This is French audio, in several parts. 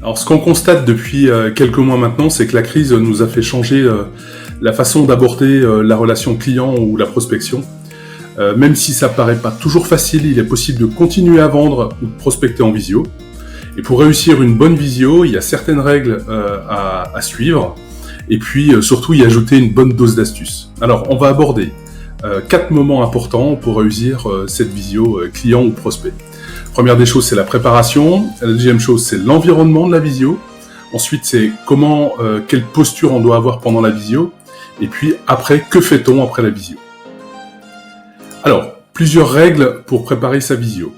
Alors ce qu'on constate depuis quelques mois maintenant, c'est que la crise nous a fait changer la façon d'aborder la relation client ou la prospection. Même si ça paraît pas toujours facile, il est possible de continuer à vendre ou de prospecter en visio. Et pour réussir une bonne visio, il y a certaines règles à suivre. Et puis surtout y ajouter une bonne dose d'astuces. Alors on va aborder 4 moments importants pour réussir cette visio client ou prospect. Première des choses, c'est la préparation. La deuxième chose, c'est l'environnement de la visio. Ensuite, c'est quelle posture on doit avoir pendant la visio. Et puis après, que fait-on après la visio? Alors, plusieurs règles pour préparer sa visio.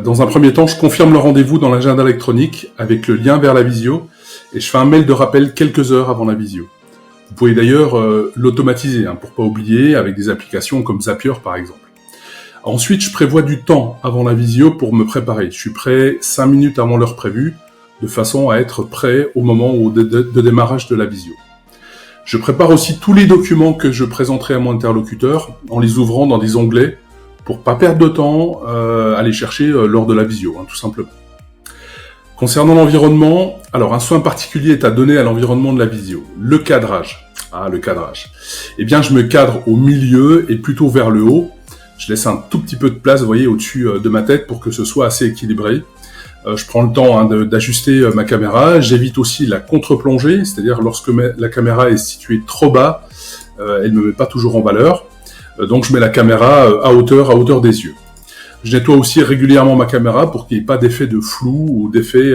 Dans un premier temps, je confirme le rendez-vous dans l'agenda électronique avec le lien vers la visio et je fais un mail de rappel quelques heures avant la visio. Vous pouvez d'ailleurs l'automatiser pour pas oublier avec des applications comme Zapier par exemple. Ensuite, je prévois du temps avant la visio pour me préparer. Je suis prêt 5 minutes avant l'heure prévue, de façon à être prêt au moment de démarrage de la visio. Je prépare aussi tous les documents que je présenterai à mon interlocuteur en les ouvrant dans des onglets pour pas perdre de temps à les chercher lors de la visio, tout simplement. Concernant l'environnement, alors un soin particulier est à donner à l'environnement de la visio, le cadrage. Le cadrage. Eh bien, je me cadre au milieu et plutôt vers le haut. Je laisse un tout petit peu de place, vous voyez, au-dessus de ma tête pour que ce soit assez équilibré. Je prends le temps d'ajuster ma caméra. J'évite aussi la contre-plongée, c'est-à-dire lorsque la caméra est située trop bas, elle ne me met pas toujours en valeur. Donc je mets la caméra à hauteur des yeux. Je nettoie aussi régulièrement ma caméra pour qu'il n'y ait pas d'effet de flou ou d'effet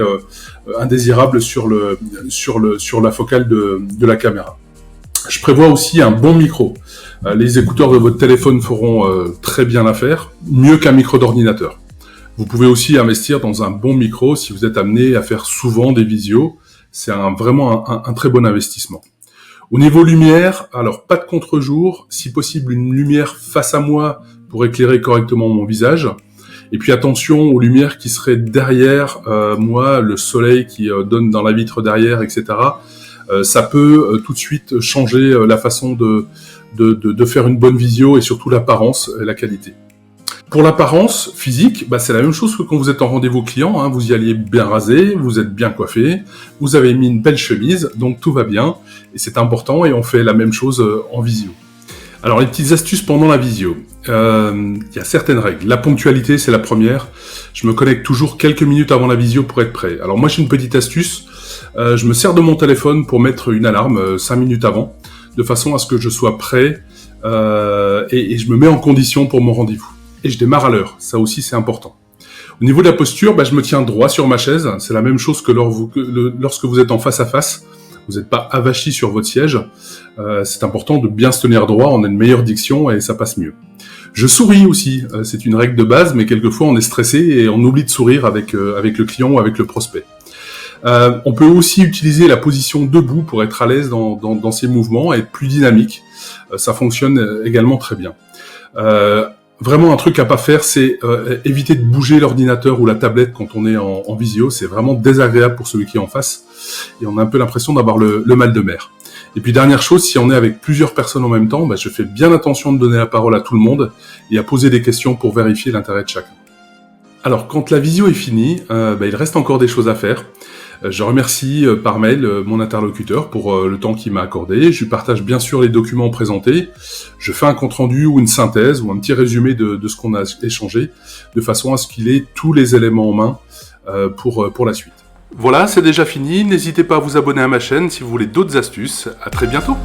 indésirable sur la focale de la caméra. Je prévois aussi un bon micro. Les écouteurs de votre téléphone feront très bien l'affaire, mieux qu'un micro d'ordinateur. Vous pouvez aussi investir dans un bon micro si vous êtes amené à faire souvent des visios. C'est vraiment un très bon investissement. Au niveau lumière, alors pas de contre-jour, si possible une lumière face à moi pour éclairer correctement mon visage. Et puis attention aux lumières qui seraient derrière moi, le soleil qui donne dans la vitre derrière, etc. Ça peut tout de suite changer la façon de faire une bonne visio et surtout l'apparence et la qualité. Pour l'apparence physique, c'est la même chose que quand vous êtes en rendez-vous client, vous y alliez bien rasé, vous êtes bien coiffé, vous avez mis une belle chemise, donc tout va bien, et c'est important, et on fait la même chose en visio. Alors les petites astuces pendant la visio, il y a certaines règles. La ponctualité, c'est la première. Je me connecte toujours quelques minutes avant la visio pour être prêt. Alors moi j'ai une petite astuce, je me sers de mon téléphone pour mettre une alarme 5 minutes avant, de façon à ce que je sois prêt, et je me mets en condition pour mon rendez-vous. Et je démarre à l'heure, ça aussi c'est important. Au niveau de la posture, je me tiens droit sur ma chaise, c'est la même chose que lorsque vous êtes en face à face, vous n'êtes pas avachi sur votre siège, c'est important de bien se tenir droit, on a une meilleure diction et ça passe mieux. Je souris aussi, c'est une règle de base, mais quelquefois on est stressé et on oublie de sourire avec le client ou avec le prospect. On peut aussi utiliser la position debout pour être à l'aise dans ses mouvements et être plus dynamique, ça fonctionne également très bien. Vraiment un truc à pas faire, c'est éviter de bouger l'ordinateur ou la tablette quand on est en visio, c'est vraiment désagréable pour celui qui est en face, et on a un peu l'impression d'avoir le mal de mer. Et puis dernière chose, si on est avec plusieurs personnes en même temps, je fais bien attention de donner la parole à tout le monde, et à poser des questions pour vérifier l'intérêt de chacun. Alors quand la visio est finie, il reste encore des choses à faire. Je remercie par mail mon interlocuteur pour le temps qu'il m'a accordé. Je lui partage bien sûr les documents présentés. Je fais un compte-rendu ou une synthèse ou un petit résumé de ce qu'on a échangé, de façon à ce qu'il ait tous les éléments en main pour la suite. Voilà, c'est déjà fini. N'hésitez pas à vous abonner à ma chaîne si vous voulez d'autres astuces. À très bientôt.